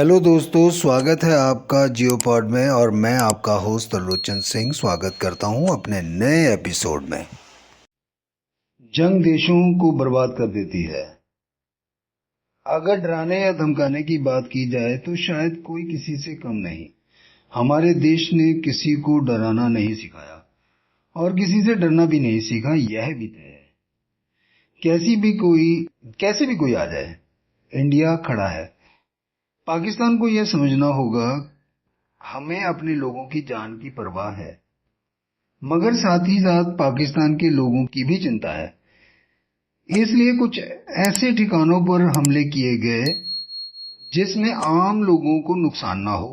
Hello दोस्तों, स्वागत है आपका जियोपॉड में। और मैं आपका होस्ट त्रिलोचन सिंह स्वागत करता हूं अपने नए एपिसोड में। जंग देशों को बर्बाद कर देती है। अगर डराने या धमकाने की बात की जाए तो शायद कोई किसी से कम नहीं। हमारे देश ने किसी को डराना नहीं सिखाया और किसी से डरना भी नहीं सीखा, यह भी तय है। कैसे भी कोई आ जाए, इंडिया खड़ा है। पाकिस्तान को यह समझना होगा, हमें अपने लोगों की जान की परवाह है, मगर साथ ही साथ पाकिस्तान के लोगों की भी चिंता है। इसलिए कुछ ऐसे ठिकानों पर हमले किए गए जिसमें आम लोगों को नुकसान ना हो।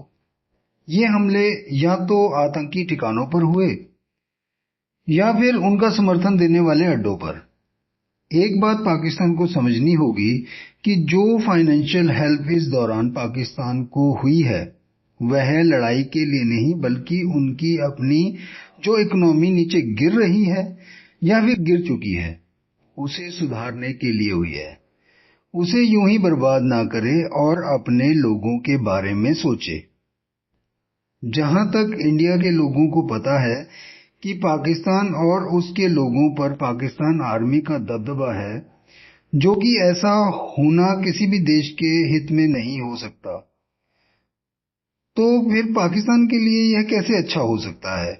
ये हमले या तो आतंकी ठिकानों पर हुए या फिर उनका समर्थन देने वाले अड्डों पर। एक बात पाकिस्तान को समझनी होगी कि जो फाइनेंशियल हेल्प इस दौरान पाकिस्तान को हुई है वह लड़ाई के लिए नहीं, बल्कि उनकी अपनी जो इकोनॉमी नीचे गिर रही है या फिर गिर चुकी है उसे सुधारने के लिए हुई है। उसे यूं ही बर्बाद ना करे और अपने लोगों के बारे में सोचे। जहां तक इंडिया के लोगों को पता है कि पाकिस्तान और उसके लोगों पर पाकिस्तान आर्मी का दबदबा है, जो कि ऐसा होना किसी भी देश के हित में नहीं हो सकता, तो फिर पाकिस्तान के लिए यह कैसे अच्छा हो सकता है?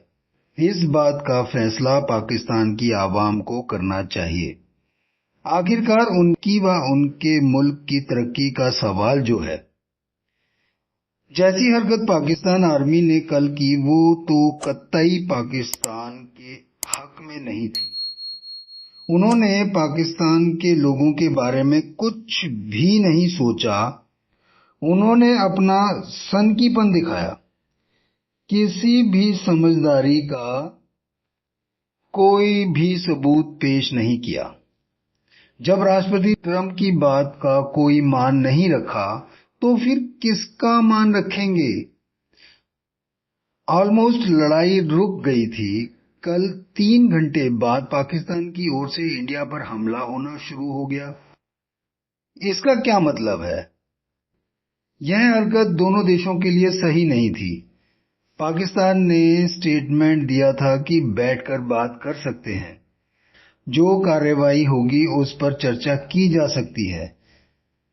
इस बात का फैसला पाकिस्तान की आवाम को करना चाहिए। आखिरकार उनकी व उनके मुल्क की तरक्की का सवाल जो है। जैसी हरकत पाकिस्तान आर्मी ने कल की वो तो कतई पाकिस्तान के हक में नहीं थी। उन्होंने पाकिस्तान के लोगों के बारे में कुछ भी नहीं सोचा। उन्होंने अपना सनकीपन दिखाया, किसी भी समझदारी का कोई भी सबूत पेश नहीं किया। जब राष्ट्रपति ट्रंप की बात का कोई मान नहीं रखा तो फिर किसका मान रखेंगे? ऑलमोस्ट लड़ाई रुक गई थी। कल 3 घंटे बाद पाकिस्तान की ओर से इंडिया पर हमला होना शुरू हो गया। इसका क्या मतलब है? यह हरकत दोनों देशों के लिए सही नहीं थी। पाकिस्तान ने स्टेटमेंट दिया था कि बैठकर बात कर सकते हैं, जो कार्रवाई होगी उस पर चर्चा की जा सकती है।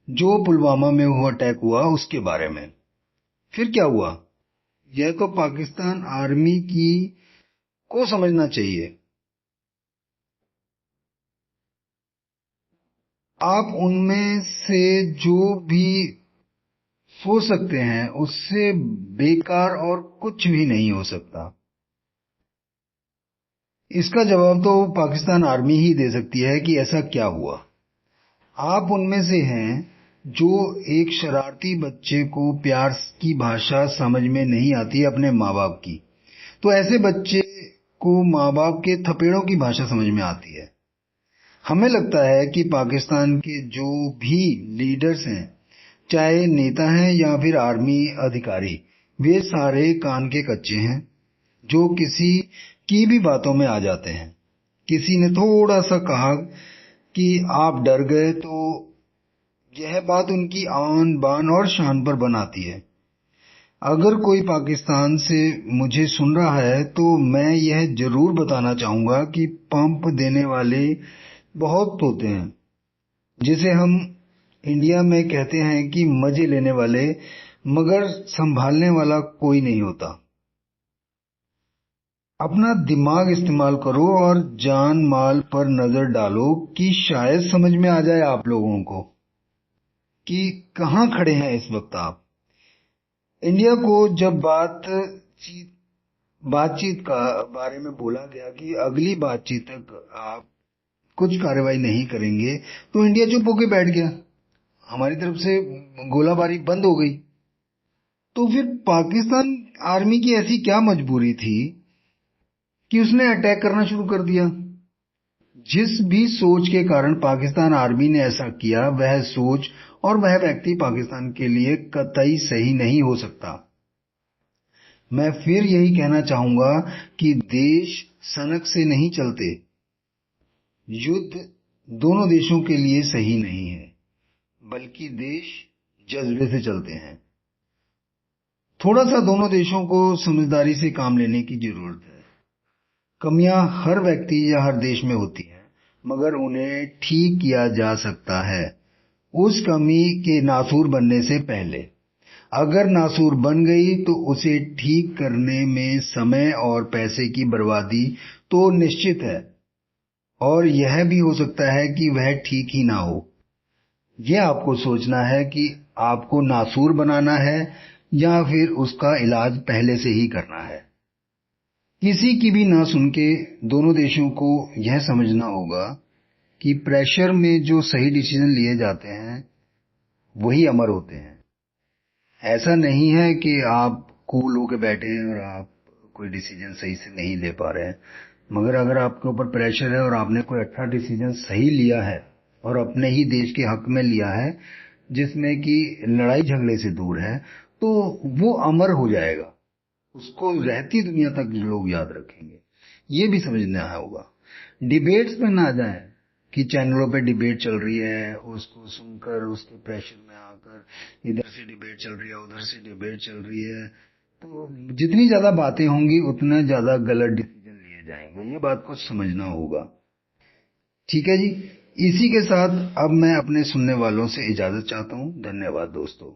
जो पुलवामा में हुआ अटैक हुआ उसके बारे में। फिर क्या हुआ? यह तो पाकिस्तान आर्मी की को समझना चाहिए। आप उनमें से जो भी सोच सकते हैं उससे बेकार और कुछ भी नहीं हो सकता। इसका जवाब तो पाकिस्तान आर्मी ही दे सकती है कि ऐसा क्या हुआ। आप उनमें से हैं जो एक शरारती बच्चे को प्यार की भाषा समझ में नहीं आती अपने माँ बाप की, तो ऐसे बच्चे को माँ बाप के थपेड़ों की भाषा समझ में आती है। हमें लगता है कि पाकिस्तान के जो भी लीडर्स हैं, चाहे नेता हैं या फिर आर्मी अधिकारी, वे सारे कान के कच्चे हैं, जो किसी की भी बातों में आ जाते हैं। किसी ने थोड़ा सा कहा कि आप डर गए तो यह बात उनकी आन बान और शान पर बनाती है। अगर कोई पाकिस्तान से मुझे सुन रहा है तो मैं यह जरूर बताना चाहूंगा कि पंप देने वाले बहुत होते हैं, जिसे हम इंडिया में कहते हैं कि मजे लेने वाले, मगर संभालने वाला कोई नहीं होता। अपना दिमाग इस्तेमाल करो और जान माल पर नजर डालो कि शायद समझ में आ जाए आप लोगों को कि कहां खड़े हैं इस वक्त आप। इंडिया को जब बातचीत का बारे में बोला गया कि अगली बातचीत तक आप कुछ कार्रवाई नहीं करेंगे, तो इंडिया चुप होके बैठ गया। हमारी तरफ से गोलाबारी बंद हो गई। तो फिर पाकिस्तान आर्मी की ऐसी क्या मजबूरी थी कि उसने अटैक करना शुरू कर दिया? जिस भी सोच के कारण पाकिस्तान आर्मी ने ऐसा किया, वह सोच और वह व्यक्ति पाकिस्तान के लिए कतई सही नहीं हो सकता। मैं फिर यही कहना चाहूंगा कि देश सनक से नहीं चलते। युद्ध दोनों देशों के लिए सही नहीं है, बल्कि देश जज्बे से चलते हैं। थोड़ा सा दोनों देशों को समझदारी से काम लेने की जरूरत है। कमियां हर व्यक्ति या हर देश में होती हैं, मगर उन्हें ठीक किया जा सकता है उस कमी के नासूर बनने से पहले। अगर नासूर बन गई तो उसे ठीक करने में समय और पैसे की बर्बादी तो निश्चित है, और यह भी हो सकता है कि वह ठीक ही ना हो। यह आपको सोचना है कि आपको नासूर बनाना है या फिर उसका इलाज पहले से ही करना है। किसी की भी ना सुन के दोनों देशों को यह समझना होगा कि प्रेशर में जो सही डिसीजन लिए जाते हैं वही अमर होते हैं। ऐसा नहीं है कि आप कूल होके बैठे हैं और आप कोई डिसीजन सही से नहीं ले पा रहे हैं, मगर अगर आपके ऊपर प्रेशर है और आपने कोई अच्छा डिसीजन सही लिया है और अपने ही देश के हक में लिया है, जिसमें कि लड़ाई झगड़े से दूर है, तो वो अमर हो जाएगा। उसको रहती दुनिया तक लोग याद रखेंगे। ये भी समझना होगा। डिबेट्स में ना जाएं कि चैनलों पे डिबेट चल रही है, उसको सुनकर उसके प्रेशर में आकर इधर से डिबेट चल रही है, उधर से डिबेट चल रही है, तो जितनी ज्यादा बातें होंगी उतने ज्यादा गलत डिसीजन लिए जाएंगे। ये बात को समझना होगा। ठीक है जी, इसी के साथ अब मैं अपने सुनने वालों से इजाजत चाहता हूँ। धन्यवाद दोस्तों।